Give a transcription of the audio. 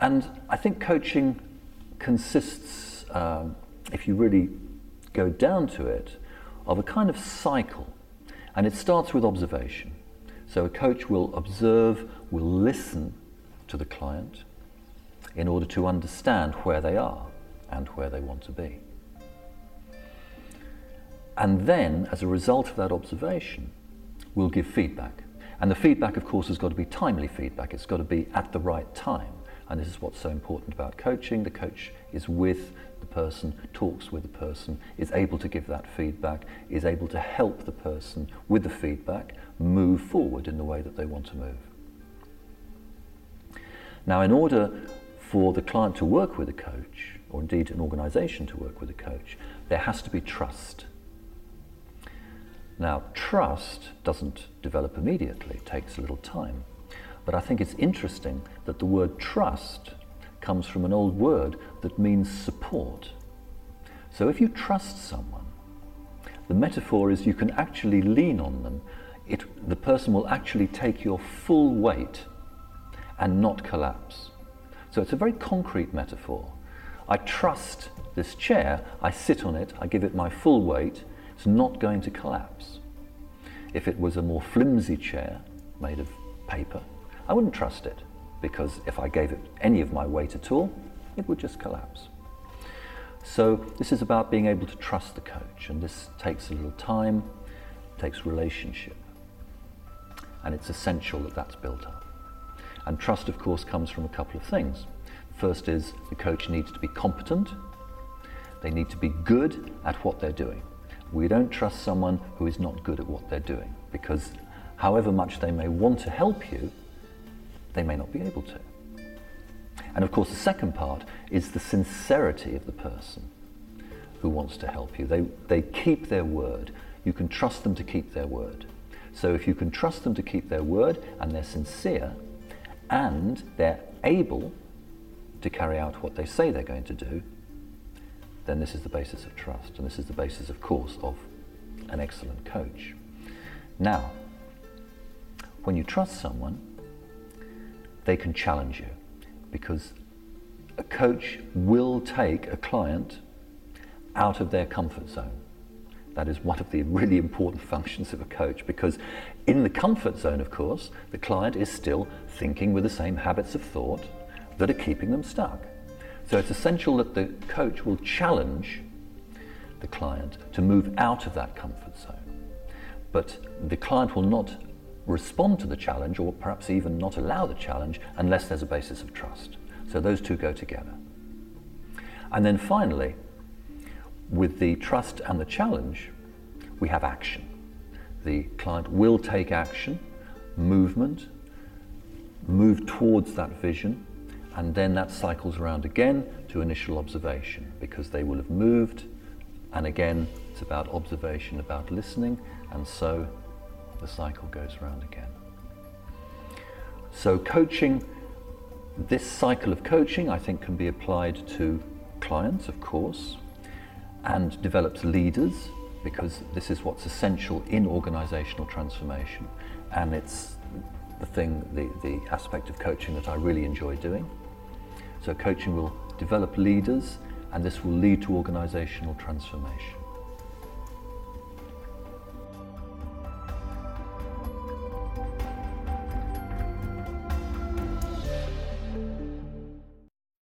And I think coaching consists, if you really go down to it, of a kind of cycle. And it starts with observation. So a coach will observe, will listen to the client in order to understand where they are and where they want to be. And then, as a result of that observation, we'll give feedback. And the feedback, of course, has got to be timely feedback. It's got to be at the right time. And this is what's so important about coaching. The coach is with the person, talks with the person, is able to give that feedback, is able to help the person with the feedback move forward in the way that they want to move. Now, in order for the client to work with a coach, or indeed an organisation to work with a coach, there has to be trust. Now, trust doesn't develop immediately, it takes a little time. But I think it's interesting that the word trust comes from an old word that means support. So if you trust someone, the metaphor is you can actually lean on them. The person will actually take your full weight and not collapse. So it's a very concrete metaphor. I trust this chair, I sit on it, I give it my full weight, it's not going to collapse. If it was a more flimsy chair made of paper, I wouldn't trust it, because if I gave it any of my weight at all, it would just collapse. So this is about being able to trust the coach, and this takes a little time, takes relationship, and it's essential that that's built up. And trust, of course, comes from a couple of things. First is the coach needs to be competent. They need to be good at what they're doing. We don't trust someone who is not good at what they're doing, because however much they may want to help you, they may not be able to. And of course, the second part is the sincerity of the person who wants to help you. They keep their word. You can trust them to keep their word. So if you can trust them to keep their word, and they're sincere, and they're able to carry out what they say they're going to do, then this is the basis of trust. And this is the basis, of course, of an excellent coach. Now, when you trust someone, they can challenge you, because a coach will take a client out of their comfort zone. That is one of the really important functions of a coach, because in the comfort zone, of course, the client is still thinking with the same habits of thought that are keeping them stuck. So it's essential that the coach will challenge the client to move out of that comfort zone. But the client will not respond to the challenge, or perhaps even not allow the challenge, unless there's a basis of trust. So those two go together. And then finally, with the trust and the challenge, we have action. The client will take action, movement, move towards that vision, and then that cycles around again to initial observation, because they will have moved, and again it's about observation, about listening, and so the cycle goes round again. So coaching, this cycle of coaching, I think, can be applied to clients, of course, and develops leaders, because this is what's essential in organizational transformation, and it's the aspect of coaching that I really enjoy doing. So coaching will develop leaders, and this will lead to organizational transformation.